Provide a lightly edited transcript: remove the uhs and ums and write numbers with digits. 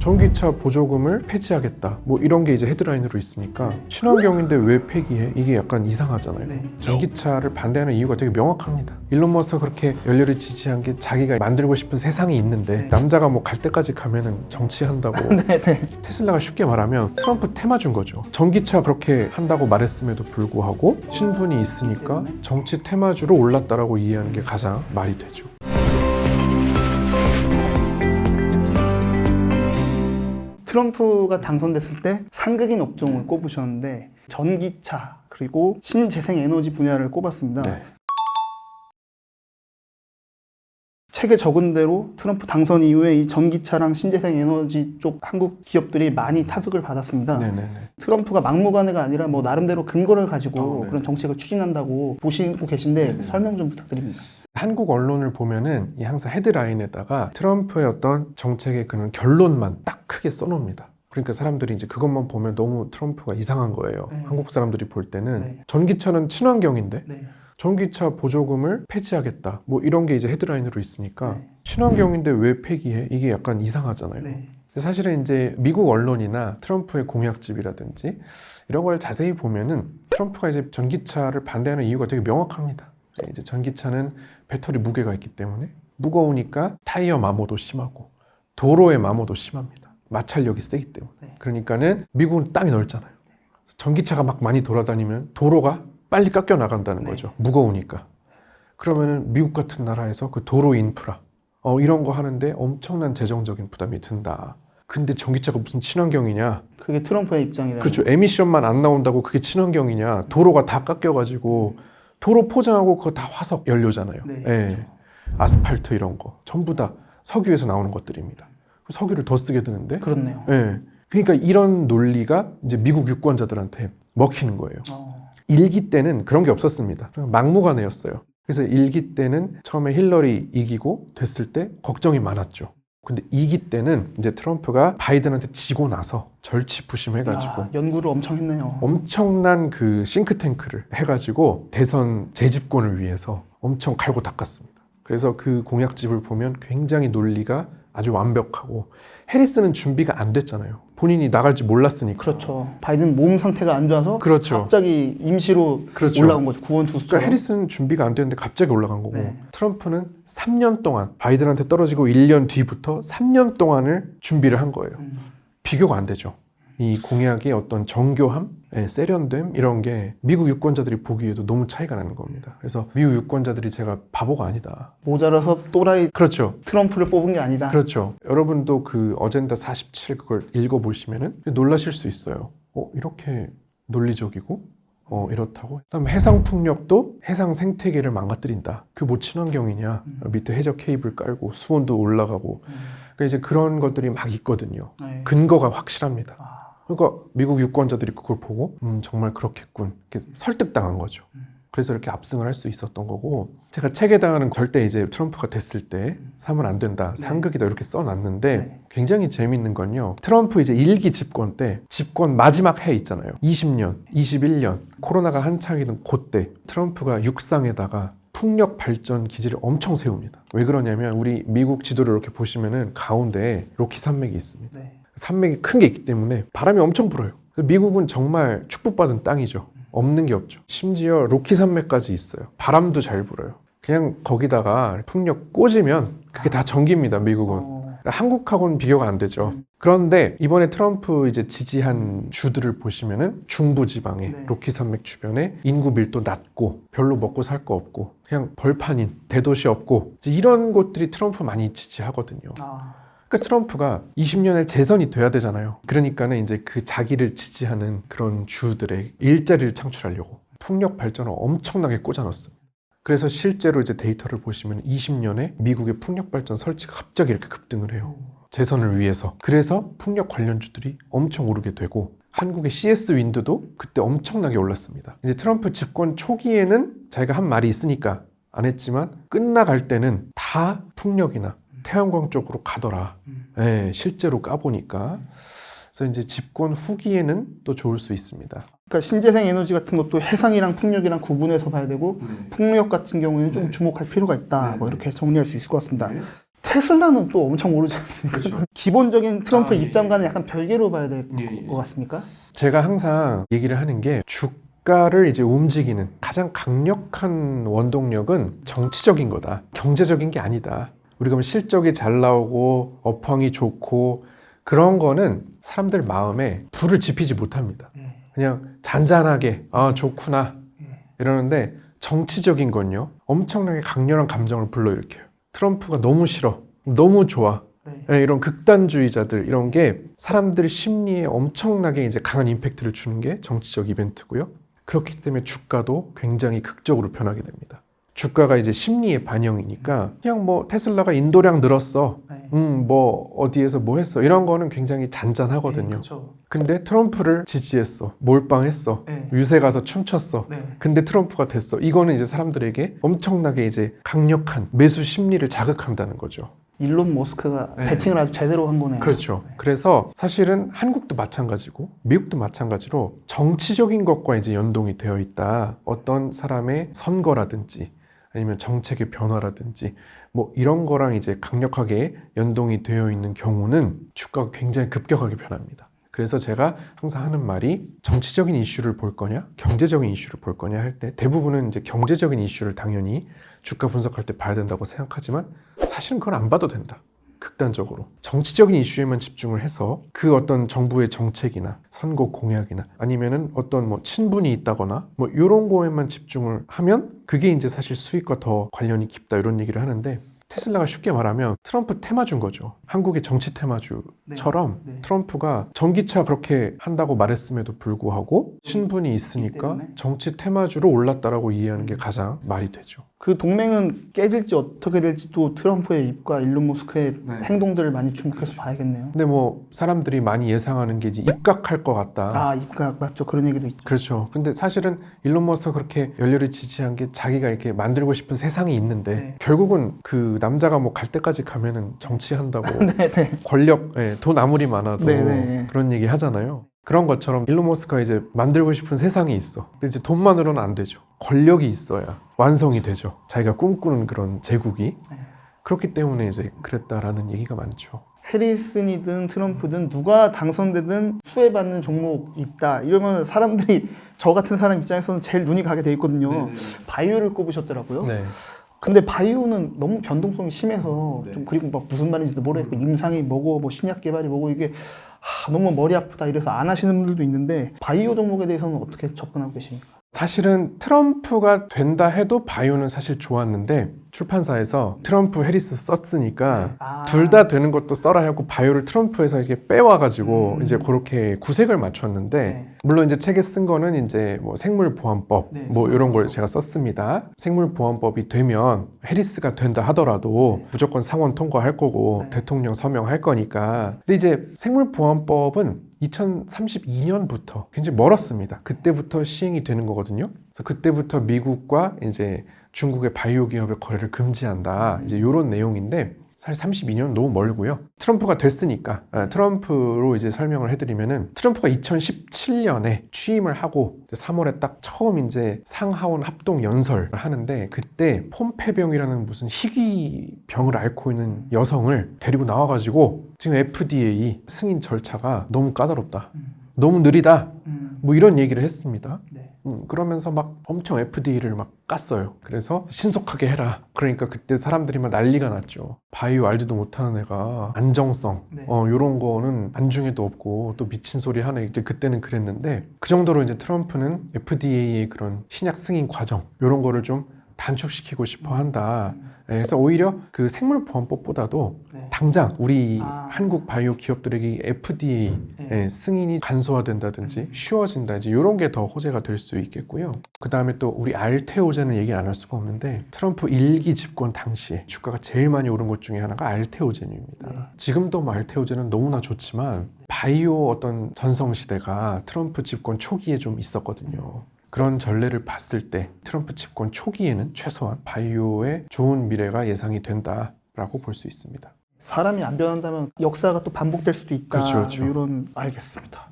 전기차 보조금을 폐지하겠다. 뭐 이런 게 이제 헤드라인으로 있으니까 친환경인데 왜 폐기해? 이게 약간 이상하잖아요. 네. 전기차를 반대하는 이유가 되게 명확합니다. 일론 머스크가 그렇게 열렬히 지지한 게 자기가 만들고 싶은 세상이 있는데 네. 남자가 뭐 갈 때까지 가면은 정치한다고 네, 네. 테슬라가 쉽게 말하면 트럼프 테마 준 거죠. 전기차 그렇게 한다고 말했음에도 불구하고 신분이 있으니까 정치 테마주로 올랐다라고 이해하는 게 가장 말이 되죠. 트럼프가 당선됐을 때 상극인 업종을 꼽으셨는데 전기차 그리고 신재생에너지 분야를 꼽았습니다. 네. 책에 적은 대로 트럼프 당선 이후에 이 전기차랑 신재생에너지 쪽 한국 기업들이 많이 타격을 받았습니다. 네네네. 트럼프가 막무가내가 아니라 뭐 나름대로 근거를 가지고 네. 그런 정책을 추진한다고 보시고 계신데 설명 좀 부탁드립니다. 한국 언론을 보면은 이 항상 헤드라인에다가 트럼프의 어떤 정책의 그런 결론만 딱 크게 써놓습니다. 그러니까 사람들이 이제 그것만 보면 너무 트럼프가 이상한 거예요. 네. 한국 사람들이 볼 때는 네. 전기차는 친환경인데 네. 전기차 보조금을 폐지하겠다. 뭐 이런 게 이제 헤드라인으로 있으니까 네. 친환경인데 왜 폐기해? 이게 약간 이상하잖아요. 네. 사실은 이제 미국 언론이나 트럼프의 공약집이라든지 이런 걸 자세히 보면은 트럼프가 이제 전기차를 반대하는 이유가 되게 명확합니다. 이제 전기차는 배터리 무게가 있기 때문에 무거우니까 타이어 마모도 심하고 도로의 마모도 심합니다. 마찰력이 세기 때문에. 네. 그러니까는 미국은 땅이 넓잖아요. 전기차가 막 많이 돌아다니면 도로가 빨리 깎여 나간다는 네. 거죠. 무거우니까. 그러면은 미국 같은 나라에서 그 도로 인프라 이런 거 하는데 엄청난 재정적인 부담이 든다. 근데 전기차가 무슨 친환경이냐? 그게 트럼프의 입장이라는 그렇죠. 에미션만 안 나온다고 그게 친환경이냐? 도로가 다 깎여가지고 도로 포장하고 그거 다 화석 연료잖아요. 네, 예. 그렇죠. 아스팔트 이런 거 전부 다 석유에서 나오는 것들입니다. 석유를 더 쓰게 되는데. 그렇네요. 예. 그러니까 이런 논리가 이제 미국 유권자들한테 먹히는 거예요. 일기 때는 그런 게 없었습니다. 막무가내였어요. 그래서 일기 때는 처음에 힐러리 이기고 됐을 때 걱정이 많았죠. 근데 2기 때는 이제 트럼프가 바이든한테 지고 나서 절치부심해가지고 연구를 엄청 했네요. 엄청난 그 싱크탱크를 해가지고 대선 재집권을 위해서 엄청 갈고 닦았습니다. 그래서 그 공약집을 보면 굉장히 논리가 아주 완벽하고 해리스는 준비가 안 됐잖아요. 본인이 나갈지 몰랐으니까. 그렇죠. 바이든 몸 상태가 안 좋아서 그렇죠. 갑자기 임시로 그렇죠. 올라온 거죠. 구원투수처럼. 그러니까 해리스는 준비가 안 됐는데 갑자기 올라간 거고 네. 트럼프는 3년 동안 바이든한테 떨어지고 1년 뒤부터 3년 동안을 준비를 한 거예요. 비교가 안 되죠. 이 공약의 어떤 정교함, 세련됨 이런 게 미국 유권자들이 보기에도 너무 차이가 나는 겁니다. 그래서 미국 유권자들이 제가 바보가 아니다. 모자라서 또라이 그렇죠. 트럼프를 뽑은 게 아니다. 그렇죠. 여러분도 그 어젠다 47 그걸 읽어보시면은 놀라실 수 있어요. 이렇게 논리적이고 이렇다고. 그다음 해상 풍력도 해상 생태계를 망가뜨린다. 그 뭐 친환경이냐? 밑에 해저 케이블 깔고 수온도 올라가고. 그러니까 이제 그런 것들이 막 있거든요. 네. 근거가 확실합니다. 그러니까 미국 유권자들이 그걸 보고 정말 그렇겠군. 이렇게 설득당한 거죠. 그래서 이렇게 압승을 할 수 있었던 거고 제가 책에다가는 절대 이제 트럼프가 됐을 때 사면 안 된다. 상극이다 이렇게 써놨는데 네. 굉장히 재밌는 건요. 트럼프 이제 1기 집권 때 집권 마지막 해 있잖아요. 20년, 21년 코로나가 한창이던 그때 트럼프가 육상에다가 풍력 발전 기지를 엄청 세웁니다. 왜 그러냐면 우리 미국 지도를 이렇게 보시면은 가운데에 로키 산맥이 있습니다. 네. 산맥이 큰 게 있기 때문에 바람이 엄청 불어요. 미국은 정말 축복받은 땅이죠. 없는 게 없죠. 심지어 로키 산맥까지 있어요. 바람도 잘 불어요. 그냥 거기다가 풍력 꽂으면 그게 다 전기입니다. 미국은. 한국하고는 비교가 안 되죠. 그런데 이번에 트럼프 이제 지지한 주들을 보시면은 중부 지방에 네. 로키 산맥 주변에 인구 밀도 낮고 별로 먹고 살 거 없고 그냥 벌판인 대도시 없고 이제 이런 곳들이 트럼프 많이 지지하거든요. 그러니까 트럼프가 20년에 재선이 돼야 되잖아요. 그러니까는 이제 그 자기를 지지하는 그런 주들의 일자리를 창출하려고 풍력 발전을 엄청나게 꽂아넣었습니다. 그래서 실제로 이제 데이터를 보시면 20년에 미국의 풍력 발전 설치가 갑자기 이렇게 급등을 해요. 재선을 위해서. 그래서 풍력 관련주들이 엄청 오르게 되고 한국의 CS 윈드도 그때 엄청나게 올랐습니다. 이제 트럼프 집권 초기에는 자기가 한 말이 있으니까 안 했지만 끝나갈 때는 다 풍력이나 태양광 쪽으로 가더라. 실제로 까보니까. 그래서 이제 집권 후기에는 또 좋을 수 있습니다. 그러니까 신재생 에너지 같은 것도 해상이랑 풍력이랑 구분해서 봐야 되고 풍력 같은 경우에는 좀 주목할 필요가 있다. 뭐 이렇게 정리할 수 있을 것 같습니다. 테슬라는 또 엄청 오르지 않습니까? 그렇죠. 기본적인 트럼프 예. 입장과는 약간 별개로 봐야 될 것 예. 같습니까? 제가 항상 얘기를 하는 게 주가를 이제 움직이는 가장 강력한 원동력은 정치적인 거다. 경제적인 게 아니다. 우리가 뭐 실적이 잘 나오고 업황이 좋고 그런 거는 사람들 마음에 불을 지피지 못합니다. 그냥 잔잔하게 좋구나 이러는데 정치적인 건요 엄청나게 강렬한 감정을 불러일으켜요. 트럼프가 너무 싫어, 너무 좋아, 이런 극단주의자들 이런 게 사람들 심리에 엄청나게 이제 강한 임팩트를 주는 게 정치적 이벤트고요. 그렇기 때문에 주가도 굉장히 극적으로 변하게 됩니다. 주가가 이제 심리의 반영이니까 그냥 뭐 테슬라가 인도량 늘었어, 뭐 어디에서 뭐 했어 이런 거는 굉장히 잔잔하거든요. 근데 트럼프를 지지했어, 몰빵했어, 유세 가서 춤췄어, 근데 트럼프가 됐어. 이거는 이제 사람들에게 엄청나게 이제 강력한 매수 심리를 자극한다는 거죠. 일론 머스크가 배팅을 아주 제대로 한 거네요. 그렇죠. 그래서 사실은 한국도 마찬가지고 미국도 마찬가지로 정치적인 것과 이제 연동이 되어 있다. 어떤 사람의 선거라든지 아니면 정책의 변화라든지 뭐 이런 거랑 이제 강력하게 연동이 되어 있는 경우는 주가가 굉장히 급격하게 변합니다. 그래서 제가 항상 하는 말이 정치적인 이슈를 볼 거냐, 경제적인 이슈를 볼 거냐 할 때 대부분은 이제 경제적인 이슈를 당연히 주가 분석할 때 봐야 된다고 생각하지만 사실은 그건 안 봐도 된다. 극단적으로 정치적인 이슈에만 집중을 해서 그 어떤 정부의 정책이나 선거 공약이나 아니면은 어떤 뭐 친분이 있다거나 뭐 이런 거에만 집중을 하면 그게 이제 사실 수익과 더 관련이 깊다 이런 얘기를 하는데 테슬라가 쉽게 말하면 트럼프 테마주인 거죠. 한국의 정치 테마주처럼 트럼프가 전기차 그렇게 한다고 말했음에도 불구하고 친분이 있으니까 정치 테마주로 올랐다라고 이해하는 게 가장 말이 되죠. 그 동맹은 깨질지 어떻게 될지 또 트럼프의 입과 일론 머스크의 행동들을 많이 주목해서 봐야겠네요. 근데 뭐 사람들이 많이 예상하는 게 이제 입각할 것 같다. 입각 맞죠. 그런 얘기도 있죠. 그렇죠. 근데 사실은 일론 머스크가 그렇게 열렬히 지지한 게 자기가 이렇게 만들고 싶은 세상이 있는데 결국은 그 남자가 뭐 갈 때까지 가면은 정치한다고 권력, 돈 아무리 많아도 그런 얘기 하잖아요. 그런 것처럼 일론 머스크가 이제 만들고 싶은 세상이 있어. 근데 이제 돈만으로는 안 되죠. 권력이 있어야 완성이 되죠. 자기가 꿈꾸는 그런 제국이. 그렇기 때문에 이제 그랬다라는 얘기가 많죠. 해리슨이든 트럼프든 누가 당선되든 수혜받는 종목 있다 이러면 사람들이 저 같은 사람 입장에서는 제일 눈이 가게 돼 있거든요. 바이오를 꼽으셨더라고요. 근데 바이오는 너무 변동성이 심해서 좀 그리고 막 무슨 말인지도 모르겠고 임상이 뭐고 뭐 신약 개발이 뭐고 이게 너무 머리 아프다 이래서 안 하시는 분들도 있는데 바이오 종목에 대해서는 어떻게 접근하고 계십니까? 사실은 트럼프가 된다 해도 바이오는 사실 좋았는데 출판사에서 트럼프 해리스 썼으니까 둘 다 되는 것도 써라 하고 바이오를 트럼프에서 이렇게 빼와가지고 이제 그렇게 구색을 맞췄는데 물론 이제 책에 쓴 거는 이제 뭐 생물보안법 뭐 이런 걸 제가 썼습니다. 생물보안법이 되면 해리스가 된다 하더라도 무조건 상원 통과할 거고 대통령 서명할 거니까. 근데 이제 생물보안법은 2032년부터 굉장히 멀었습니다. 그때부터 시행이 되는 거거든요. 그래서 그때부터 미국과 이제 중국의 바이오 기업의 거래를 금지한다. 이제 이런 내용인데 사실 32년 너무 멀고요. 트럼프가 됐으니까 트럼프로 이제 설명을 해드리면은 트럼프가 2017년에 취임을 하고 3월에 딱 처음 이제 상하원 합동 연설을 하는데 그때 폼페병이라는 무슨 희귀병을 앓고 있는 여성을 데리고 나와가지고 지금 FDA 승인 절차가 너무 까다롭다. 너무 느리다. 뭐 이런 얘기를 했습니다. 그러면서 막 엄청 FDA를 막 깠어요. 그래서 신속하게 해라. 그러니까 그때 사람들이 막 난리가 났죠. 바이오 알지도 못하는 애가 안정성 이런 거는 안중에도 없고 또 미친 소리 하네. 이제 그때는 그랬는데 그 정도로 이제 트럼프는 FDA의 그런 신약 승인 과정 이런 거를 좀 단축시키고 싶어 한다. 그래서 오히려 그 생물보안법보다도 당장 우리 한국 바이오 기업들에게 FDA 승인이 간소화된다든지 쉬워진다 이제 이런 게 더 호재가 될 수 있겠고요. 그 다음에 또 우리 알테오젠을 얘기 안 할 수가 없는데 트럼프 1기 집권 당시에 주가가 제일 많이 오른 것 중에 하나가 알테오젠입니다. 지금도 뭐 알테오젠은 너무나 좋지만 바이오 어떤 전성시대가 트럼프 집권 초기에 좀 있었거든요. 그런 전례를 봤을 때 트럼프 집권 초기에는 최소한 바이오의 좋은 미래가 예상이 된다라고 볼 수 있습니다. 사람이 안 변한다면 역사가 또 반복될 수도 있다. 그렇죠. 이런 알겠습니다.